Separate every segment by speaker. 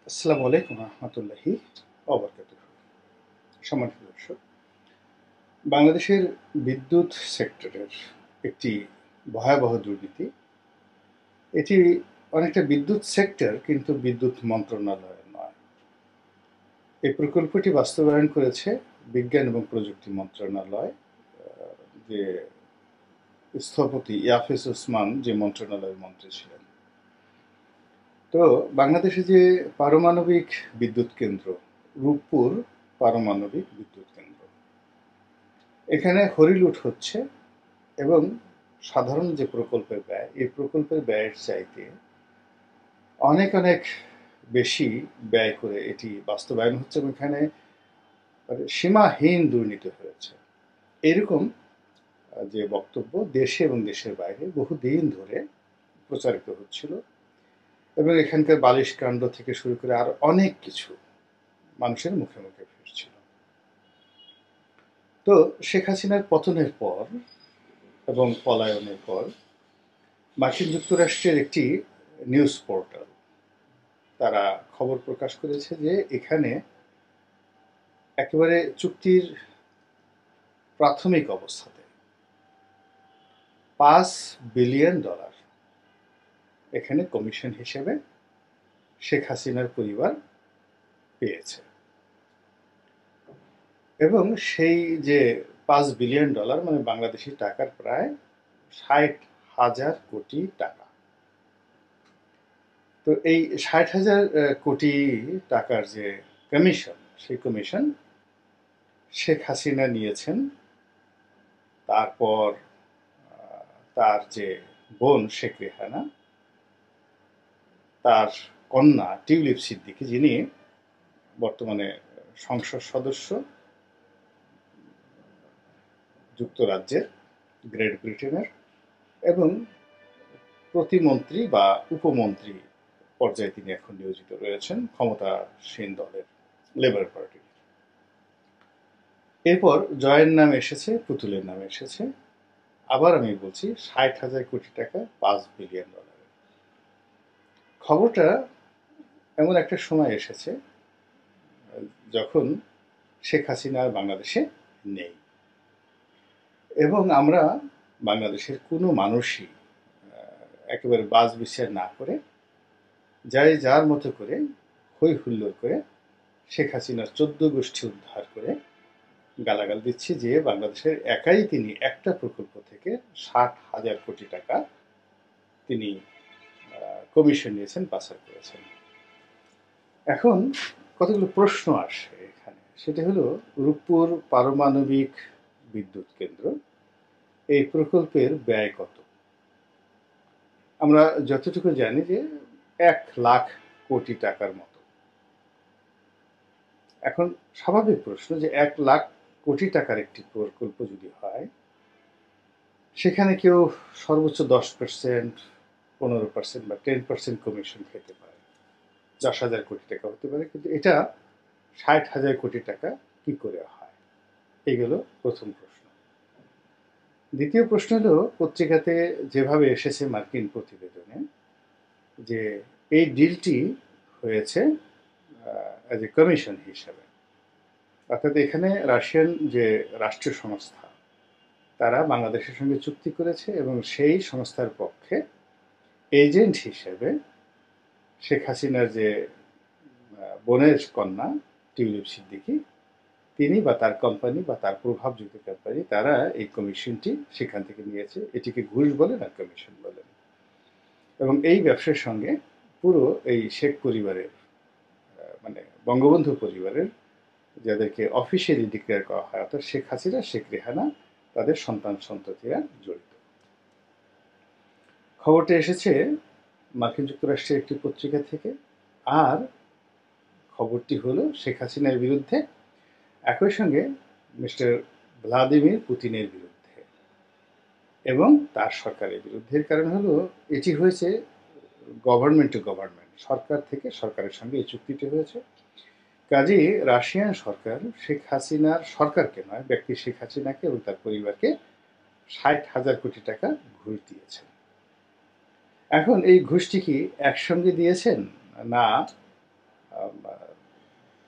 Speaker 1: আসসালামু আলাইকুম রহমতুল্লাহি অবরকাতুহ। সম্মানিত দর্শক, বাংলাদেশের বিদ্যুৎ সেক্টরের একটি ভয়াবহ দুর্নীতি। এটি অনেকটা বিদ্যুৎ সেক্টর, কিন্তু বিদ্যুৎ মন্ত্রণালয়ের নয়। এই প্রকল্পটি বাস্তবায়ন করেছে বিজ্ঞান এবং প্রযুক্তি মন্ত্রণালয়। যে স্থপতি ইয়াফিস ওসমান যে মন্ত্রণালয়ের মন্ত্রী ছিলেন। তো বাংলাদেশে যে পারমাণবিক বিদ্যুৎ কেন্দ্র, রূপপুর পারমাণবিক বিদ্যুৎ কেন্দ্র, এখানে হরিলুট হচ্ছে এবং সাধারণ যে প্রকল্পের ব্যয়, এই প্রকল্পের ব্যয়ের চাইতে অনেক অনেক বেশি ব্যয় করে এটি বাস্তবায়ন হচ্ছে এবং এখানে সীমাহীন দুর্নীতি হয়েছে। এরকম যে বক্তব্য দেশে এবং দেশের বাইরে বহুদিন ধরে প্রচারিত হচ্ছিল এবং এখানকার বালিশ কাণ্ড থেকে শুরু করে আর অনেক কিছু মানুষের মুখে মুখে ফিরছিল। তো শেখ হাসিনার পতনের পর এবং পলায়নের পর মার্কিন যুক্তরাষ্ট্রের একটি নিউজ পোর্টাল তারা খবর প্রকাশ করেছে যে এখানে একেবারে চুক্তির প্রাথমিক অবস্থাতে $5 বিলিয়ন এখানে কমিশন হিসেবে শেখ হাসিনার পরিবার পেয়েছে এবং সেই যে $5 বিলিয়ন মানে বাংলাদেশি টাকার প্রায় 60,000 কোটি টাকা। তো এই 60,000 কোটি টাকার যে কমিশন, সেই কমিশন শেখ হাসিনা নিয়েছেন। তারপর তার যে বোন শেখ রেহানা, তার কন্যা টিউলিপ সিদ্দিকী, যিনি বর্তমানে সংসদ সদস্য যুক্তরাজ্যের, গ্রেট ব্রিটেনের, এবং প্রতিমন্ত্রী বা উপমন্ত্রী পর্যায়ে তিনি এখন নিয়োজিত রয়েছেন ক্ষমতাসীন দলের লেবার পার্টির। এরপর জয়ের নামে এসেছে, পুতুলের নামে এসেছে। আবার আমি বলছি 60,000 কোটি টাকা, $5 বিলিয়ন। খবরটা এমন একটা সময় এসেছে যখন শেখ হাসিনা বাংলাদেশে নেই এবং আমরা বাংলাদেশের কোনো মানুষই একেবারে বাজ বিচার না করে যাই যার মতো করে হই হুল্লোড় করে শেখ হাসিনার 14 গোষ্ঠী উদ্ধার করে গালাগাল দিচ্ছি যে বাংলাদেশের একাই তিনি একটা প্রকল্প থেকে 60,000 কোটি টাকা তিনি কমিশন নিয়েছেন, পাচার করেছেন। এখন কতগুলো প্রশ্ন আসে এখানে, সেটা হলো রূপপুর পারমাণবিক বিদ্যুৎ কেন্দ্র, এই প্রকল্পের ব্যয় কত? আমরা যতটুকু জানি যে 1,00,000 কোটি টাকার মতো। এখন স্বাভাবিক প্রশ্ন যে 1,00,000 কোটি টাকার একটি প্রকল্প যদি হয়, সেখানে কেউ সর্বোচ্চ 10%, 15% বা 10% কমিশন খেতে পারে। 10,000 কোটি টাকা হতে পারে, কিন্তু এটা 60,000 কোটি টাকা কি করে হয়? এই গেল প্রথম প্রশ্ন। দ্বিতীয় প্রশ্ন হলো, পত্রিকাতে যেভাবে এসেছে মার্কিন প্রতিবেদনে, যে এই ডিলটি হয়েছে অ্যাজ এ কমিশন হিসাবে, অর্থাৎ এখানে রাশিয়ান যে রাষ্ট্রীয় সংস্থা, তারা বাংলাদেশের সঙ্গে চুক্তি করেছে এবং সেই সংস্থার পক্ষে এজেন্ট হিসেবে শেখ হাসিনার যে বোনের কন্যা টিউলিপ সিদ্দিকী, তিনি বা তার কোম্পানি বা তার প্রভাবযুক্ত কোম্পানি, তারা এই কমিশনটি সেখান থেকে নিয়েছে। এটিকে ঘুষ বলেন আর কমিশন বলেন। এবং এই ব্যবসার সঙ্গে পুরো এই শেখ পরিবারের, মানে বঙ্গবন্ধু পরিবারের, যাদেরকে অফিসিয়ালি ডিক্লেয়ার করা হয়, অর্থাৎ শেখ হাসিনা, শেখ রেহানা, তাদের সন্তান সন্ততিরা জড়িত। খবরটা এসেছে মার্কিন যুক্তরাষ্ট্রের একটি পত্রিকা থেকে, আর খবরটি হলো শেখ হাসিনার বিরুদ্ধে, একই সঙ্গে মিস্টার ভ্লাদিমির পুতিনের বিরুদ্ধে এবং তার সরকারের বিরুদ্ধে। কারণ হলো এটি হয়েছে গভর্নমেন্ট টু গভর্নমেন্ট, সরকার থেকে সরকারের সঙ্গে এই চুক্তিটি হয়েছে। কাজেই রাশিয়ান সরকার শেখ হাসিনার সরকারকে নয়, ব্যক্তি শেখ হাসিনাকে এবং তার পরিবারকে 60,000 কোটি টাকা ঘুষ দিয়েছেন। এখন এই ঘুষটি কি একসঙ্গে দিয়েছেন, না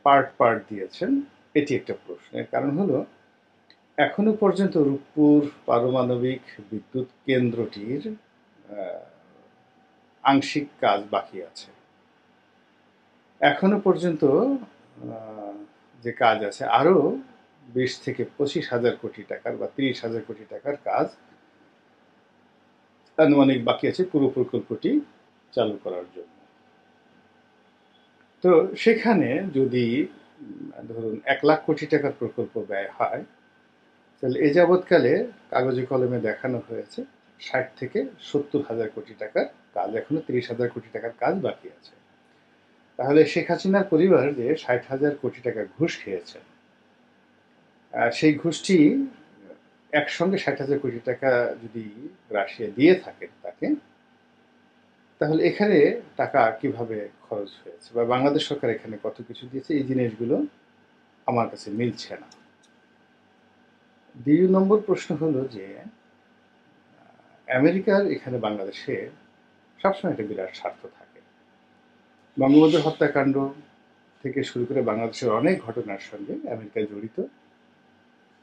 Speaker 1: পার্ট পার্ট দিয়েছেন, এটি একটা প্রশ্নের কারণ হলো এখনো পর্যন্ত রূপপুর পারমাণবিক বিদ্যুৎ কেন্দ্রটির আংশিক কাজ বাকি আছে। এখনো পর্যন্ত যে কাজ আছে আরো 20 থেকে 25,000 কোটি টাকার বা 30,000 কোটি টাকার কাজ আনুমানিক বাকি আছে পুরো প্রকল্পটি চালু করার জন্য। তো সেখানে যদি ধরুন 1,00,000 কোটি টাকার প্রকল্প ব্যয় হয়, তাহলে এ যাবৎকালে কাগজে কলমে দেখানো হয়েছে 60 থেকে 70,000 কোটি টাকার কাজ, এখনো 30,000 কোটি টাকার কাজ বাকি আছে। তাহলে শেখ হাসিনার পরিবার যে 60,000 কোটি টাকা ঘুষ খেয়েছেন, সেই ঘুষটি একসঙ্গে 60,000 কোটি টাকা যদি রাশিয়া দিয়ে থাকেন তাকে, তাহলে এখানে টাকা কিভাবে খরচ হয়েছে বা বাংলাদেশ সরকার এখানে কত কিছু দিয়েছে, এই জিনিসগুলো আমার কাছে মিলছে না। 2 নম্বর প্রশ্ন হলো যে আমেরিকার এখানে বাংলাদেশে সবসময় একটা বিরাট স্বার্থ থাকে। বঙ্গবন্ধুর হত্যাকাণ্ড থেকে শুরু করে বাংলাদেশের অনেক ঘটনার সঙ্গে আমেরিকা জড়িত,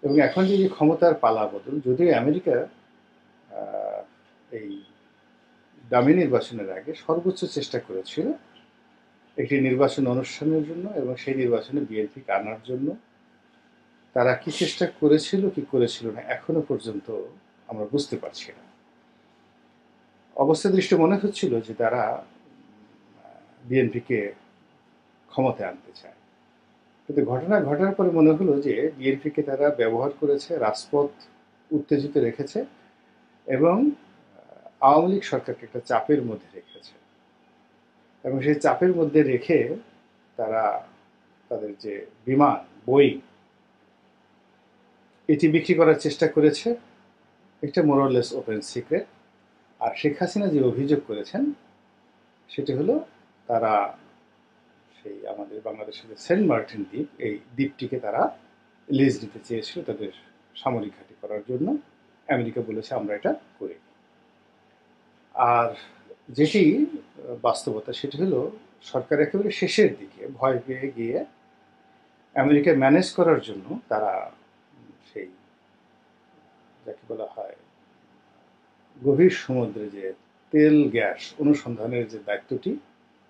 Speaker 1: এবং এখন যে ক্ষমতার পালা বদল, যদিও আমেরিকা এই দামি নির্বাচনের আগে সর্বোচ্চ চেষ্টা করেছিল একটি নির্বাচন অনুষ্ঠানের জন্য এবং সেই নির্বাচনে বিএনপিকে আনার জন্য। তারা কি চেষ্টা করেছিল কি করেছিল না এখনো পর্যন্ত আমরা বুঝতে পারছি না। অবস্থা দৃষ্টি মনে হচ্ছিল যে তারা বিএনপিকে ক্ষমতায় আনতে চায়, কিন্তু ঘটনা ঘটার পরে মনে হলো যে বিএনপিকে তারা ব্যবহার করেছে, রাজপথ উত্তেজিত রেখেছে এবং আওয়ামী লীগ সরকারকে একটা চাপের মধ্যে রেখেছে, এবং সেই চাপের মধ্যে রেখে তারা তাদের যে বিমান বোয়িং এটি বিক্রি করার চেষ্টা করেছে। একটা মোরলেস ওপেন সিক্রেট। আর শেখ হাসিনা যে অভিযোগ করেছেন সেটি হলো তারা সেই আমাদের বাংলাদেশের সেন্ট মার্টিন দ্বীপ, এই দ্বীপটিকে তারা লিজ দিতে চেয়েছিল তাদের সামরিক ঘাঁটি করার জন্য। আমেরিকা বলেছে আমরা এটা করি। আর যেটি বাস্তবতা সেটি হলো সরকার একেবারে শেষের দিকে ভয় পেয়ে গিয়ে আমেরিকা ম্যানেজ করার জন্য তারা সেই যাকে বলা হয় গভীর সমুদ্রে যে তেল গ্যাস অনুসন্ধানের যে দায়িত্বটি,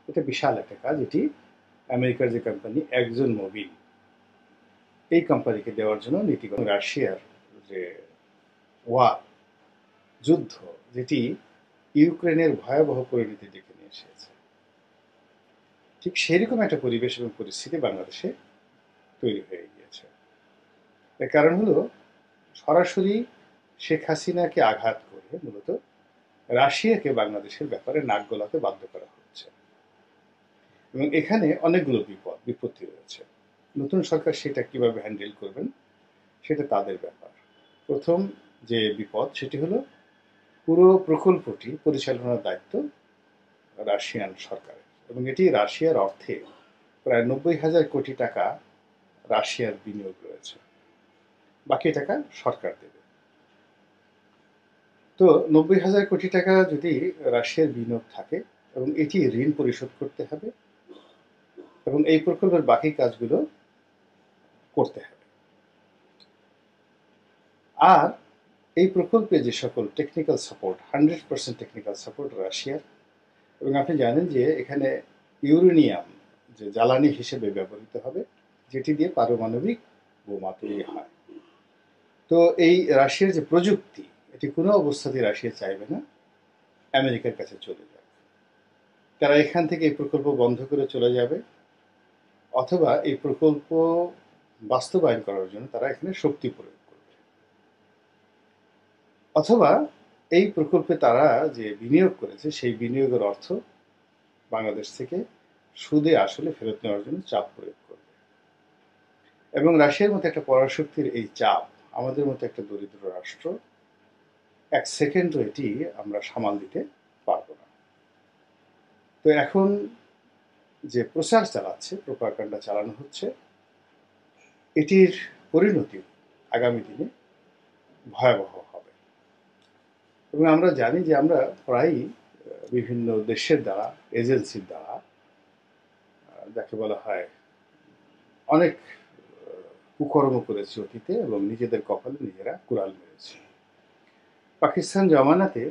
Speaker 1: এটা বিশাল একটা কাজ। এটি আমেরিকার যে কোম্পানি একজন মোবিল, এই কোম্পানিকে দেওয়ার জন্য নীতিগত রাশিয়ার যে ওয়ার যুদ্ধ, যেটি ইউক্রেনের ভয়াবহ পরিণতি ডেকে নিয়ে এসেছে, ঠিক সেরকম একটা পরিবেশ এবং পরিস্থিতি বাংলাদেশে তৈরি হয়ে গিয়েছে। এর কারণ হলো সরাসরি শেখ হাসিনাকে আঘাত করে মূলত রাশিয়াকে বাংলাদেশের ব্যাপারে নাক গলাতে বাধ্য করা হচ্ছে, এবং এখানে অনেকগুলো বিপত্তি রয়েছে। নতুন সরকার সেটা কিভাবে হ্যান্ডেল করবেন সেটা তাদের ব্যাপার। প্রথম যে বিপদ সেটি হলো পুরো প্রকল্পটি পরিচালনার দায়িত্ব রাশিয়ান সরকারের, এবং এটি রাশিয়ার অর্থে প্রায় 90,000 কোটি টাকা রাশিয়ার বিনিয়োগ রয়েছে, বাকি টাকা সরকার দেবে। তো 90,000 কোটি টাকা যদি রাশিয়ার বিনিয়োগ থাকে এবং এটি ঋণ পরিশোধ করতে হবে এবং এই প্রকল্পের বাকি কাজগুলো করতে হবে। আর এই প্রকল্পে যে সকল টেকনিক্যাল সাপোর্ট, 100% টেকনিক্যাল সাপোর্ট রাশিয়ার, এবং আপনি জানেন যে এখানে ইউরেনিয়াম যে জ্বালানি হিসেবে ব্যবহৃত হবে, যেটি দিয়ে পারমাণবিক বোমা তৈরি হয়। তো এই রাশিয়ার যে প্রযুক্তি, এটি কোনো অবস্থাতেই রাশিয়া চাইবে না আমেরিকার কাছে চলে যাবে। তারা এখান থেকে এই প্রকল্প বন্ধ করে চলে যাবে, অথবা এই প্রকল্প বাস্তবায়ন করার জন্য তারা এখানে শক্তি প্রয়োগ করবে, অথবা এই প্রকল্পে তারা যে বিনিয়োগ করেছে সেই বিনিয়োগের অর্থ বাংলাদেশ থেকে সুদে আসলে ফেরত নেওয়ার জন্য চাপ প্রয়োগ করবে। এবং রাশিয়ার মতো একটা পরাশক্তির এই চাপ আমাদের মতো একটা দরিদ্র রাষ্ট্র এক সেকেন্ডও এটি আমরা সামাল দিতে পারবো না। তো এখন যে প্রচার চালাচ্ছে, প্রোপাগান্ডা চালানো হচ্ছে, এটির পরিণতি আগামী দিনে ভয়াবহ হবে। এবং আমরা জানি যে আমরা প্রায়ই বিভিন্ন দেশের দ্বারা, এজেন্সির দ্বারা যাকে বলা হয় অনেক কুকর্ম করেছে অতীতে এবং নিজেদের কপালে নিজেরা কুড়াল মেরেছে। পাকিস্তান জমানাতে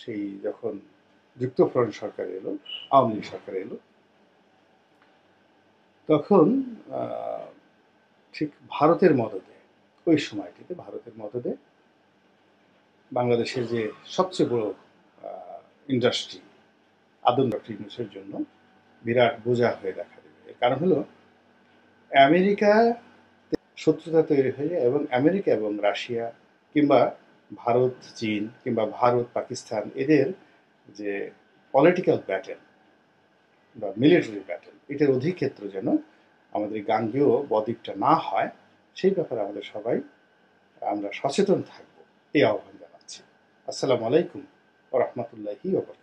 Speaker 1: সেই যখন যুক্তফ্রন্ট সরকার এলো, আওয়ামী লীগ সরকার এলো, তখন ঠিক ভারতের মদদে, ওই সময়টিতে ভারতের মদদে বাংলাদেশের যে সবচেয়ে বড় ইন্ডাস্ট্রি আদম ডক্টর ইউনূসের জন্য বিরাট বোঝা হয়ে দেখা দেবে। এর কারণ হলো আমেরিকা শত্রুতা তৈরি হয়ে যায় এবং আমেরিকা এবং রাশিয়া কিংবা ভারত চীন কিংবা ভারত পাকিস্তান এদের যে পলিটিক্যাল ব্যাটেল বা মিলিটারি ব্যাটেল, এটার অধিক্ষেত্র যেন আমাদের গাঙ্গেয় বদ্বীপটা না হয়, সেই ব্যাপারে আমাদের সবাই আমরা সচেতন থাকব, এই আহ্বান জানাচ্ছি। আসসালামু আলাইকুম ওয়া রাহমাতুল্লাহি ওয়া বারাকাতুহু।